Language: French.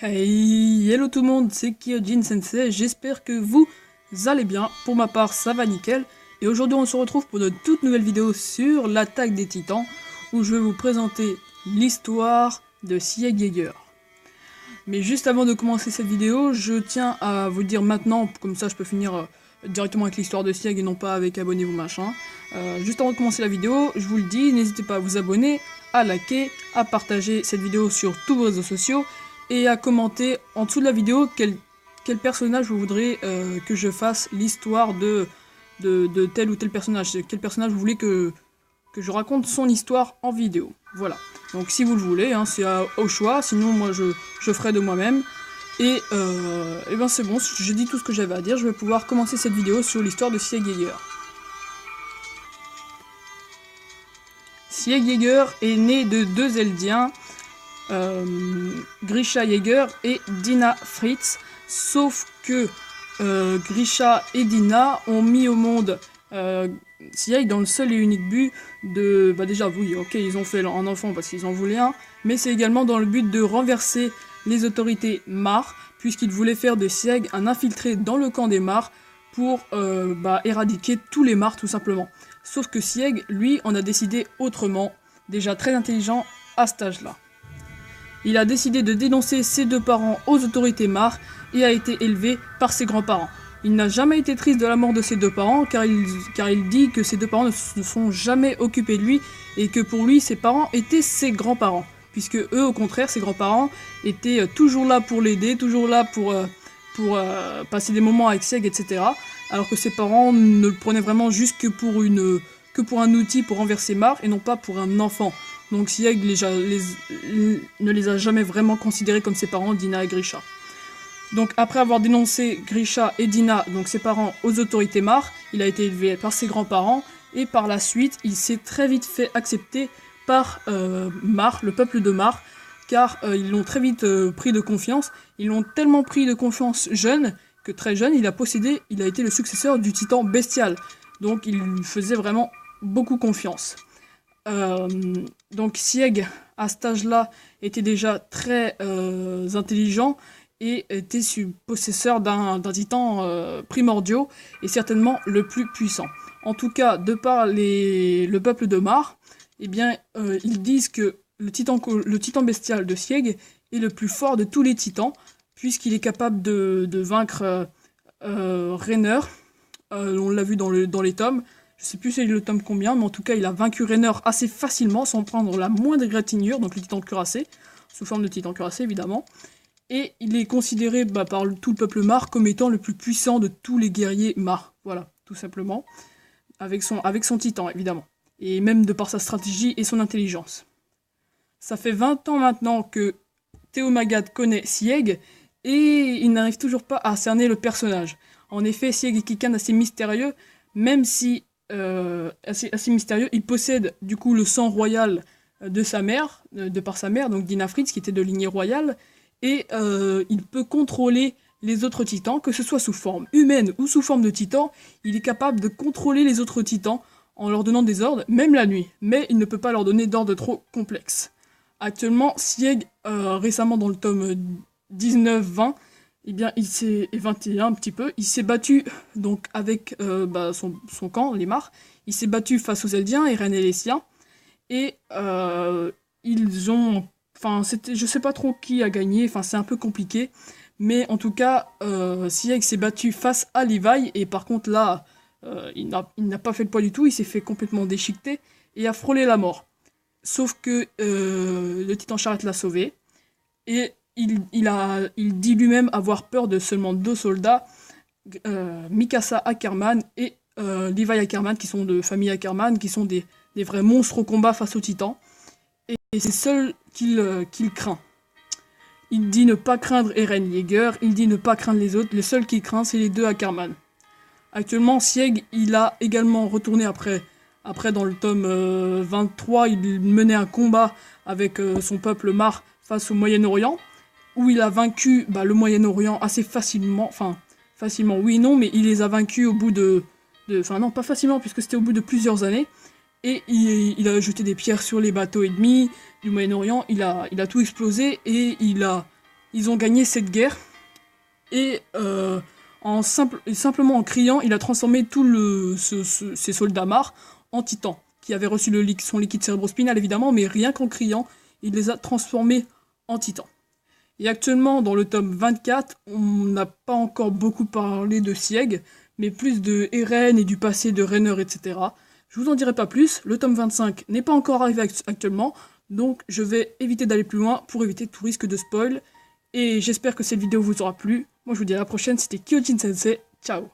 Hey, hello tout le monde, c'est Kyojin Sensei, j'espère que vous allez bien. Pour ma part, ça va nickel. Et aujourd'hui, on se retrouve pour une toute nouvelle vidéo sur l'attaque des titans, où je vais vous présenter l'histoire de Sieg Yeager. Mais juste avant de commencer cette vidéo, je tiens à vous dire maintenant, comme ça je peux finir directement avec l'histoire de Sieg et non pas avec abonnez-vous machin. Juste avant de commencer la vidéo, je vous le dis, n'hésitez pas à vous abonner, à liker, à partager cette vidéo sur tous vos réseaux sociaux, et à commenter en dessous de la vidéo quel personnage vous voudrez que je fasse l'histoire de tel ou tel personnage. Quel personnage vous voulez que je raconte son histoire en vidéo. Voilà. Donc si vous le voulez, hein, c'est au choix, sinon moi je ferai de moi-même. Et ben c'est bon, j'ai dit tout ce que j'avais à dire, je vais pouvoir commencer cette vidéo sur l'histoire de Sieg Yeager. Sieg Yeager est né de deux Eldiens, Grisha Yeager et Dina Fritz, sauf que Grisha et Dina ont mis au monde Sieg dans le seul et unique but de... Bah déjà, oui, ok, ils ont fait un enfant parce qu'ils en voulaient un, mais c'est également dans le but de renverser les autorités Mar, puisqu'ils voulaient faire de Sieg un infiltré dans le camp des Mar pour éradiquer tous les Mar tout simplement. Sauf que Sieg, lui, en a décidé autrement, déjà très intelligent à cet âge-là. Il a décidé de dénoncer ses deux parents aux autorités Mar et a été élevé par ses grands-parents. Il n'a jamais été triste de la mort de ses deux parents car il dit que ses deux parents ne se sont jamais occupés de lui et que pour lui ses parents étaient ses grands-parents. Puisque eux au contraire, ses grands-parents étaient toujours là pour l'aider, toujours là pour passer des moments avec Sieg, etc. Alors que ses parents ne le prenaient vraiment juste que pour un outil pour renverser Mar et non pas pour un enfant. Donc Sieg ne les a jamais vraiment considérés comme ses parents, Dina et Grisha. Donc après avoir dénoncé Grisha et Dina, donc ses parents, aux autorités Mar, il a été élevé par ses grands-parents, et par la suite, il s'est très vite fait accepter par Mar, le peuple de Mar, car ils l'ont très vite pris de confiance. Ils l'ont tellement pris de confiance jeune, que très jeune, il a été le successeur du titan bestial. Donc il lui faisait vraiment beaucoup confiance. Donc Sieg, à cet âge-là, était déjà très intelligent et était possesseur d'un titan primordial et certainement le plus puissant. En tout cas, de par le peuple de Mar, eh bien, ils disent que le titan bestial de Sieg est le plus fort de tous les titans, puisqu'il est capable de vaincre Rainer. On l'a vu dans les tomes. Je sais plus c'est le tome combien, mais en tout cas, il a vaincu Rainer assez facilement, sans prendre la moindre égratignure, donc le titan cuirassé, sous forme de titan cuirassé, évidemment. Et il est considéré par tout le peuple Mar comme étant le plus puissant de tous les guerriers Mar. Voilà, tout simplement. Avec son titan, évidemment. Et même de par sa stratégie et son intelligence. Ça fait 20 ans maintenant que Théo Magad connaît Sieg, et il n'arrive toujours pas à cerner le personnage. En effet, Sieg est quelqu'un d'assez mystérieux, même si... assez mystérieux. Il possède du coup le sang royal de sa mère, de par sa mère, donc Dina Fritz, qui était de lignée royale, et il peut contrôler les autres titans, que ce soit sous forme humaine ou sous forme de titan. Il est capable de contrôler les autres titans en leur donnant des ordres, même la nuit, mais il ne peut pas leur donner d'ordres trop complexes. Actuellement, Sieg, récemment dans le tome 19-20, eh bien, et 21 un petit peu, il s'est battu donc avec son camp, les Mar. Il s'est battu face aux Eldiens, Eren et les siens. Et ils ont... Enfin, je sais pas trop qui a gagné, enfin c'est un peu compliqué. Mais en tout cas, Sieg s'est battu face à Levi. Et par contre là, il n'a pas fait le poids du tout, il s'est fait complètement déchiqueter et a frôlé la mort. Sauf que le titan Charrette l'a sauvé. Et il dit lui-même avoir peur de seulement deux soldats, Mikasa Ackerman et Levi Ackerman, qui sont de famille Ackerman, qui sont des vrais monstres au combat face aux titans. Et c'est seul qu'il craint. Il dit ne pas craindre Eren Yeager, il dit ne pas craindre les autres, le seul qu'il craint c'est les deux Ackerman. Actuellement, Sieg, il a également retourné après dans le tome 23, il menait un combat avec son peuple Mar face au Moyen-Orient, où il a vaincu le Moyen-Orient assez facilement, enfin, facilement oui et non, mais il les a vaincus au bout enfin non, pas facilement, puisque c'était au bout de plusieurs années, et il a jeté des pierres sur les bateaux ennemis du Moyen-Orient, il a tout explosé, et il a ils ont gagné cette guerre. Et simplement en criant, il a transformé ces soldats marres en titans, qui avaient reçu son liquide cérébrospinal évidemment, mais rien qu'en criant, il les a transformés en titans. Et actuellement, dans le tome 24, on n'a pas encore beaucoup parlé de Sieg, mais plus de Eren et du passé de Rainer, etc. Je vous en dirai pas plus, le tome 25 n'est pas encore arrivé actuellement, donc je vais éviter d'aller plus loin pour éviter tout risque de spoil. Et j'espère que cette vidéo vous aura plu. Moi je vous dis à la prochaine, c'était Kyojin Sensei, ciao.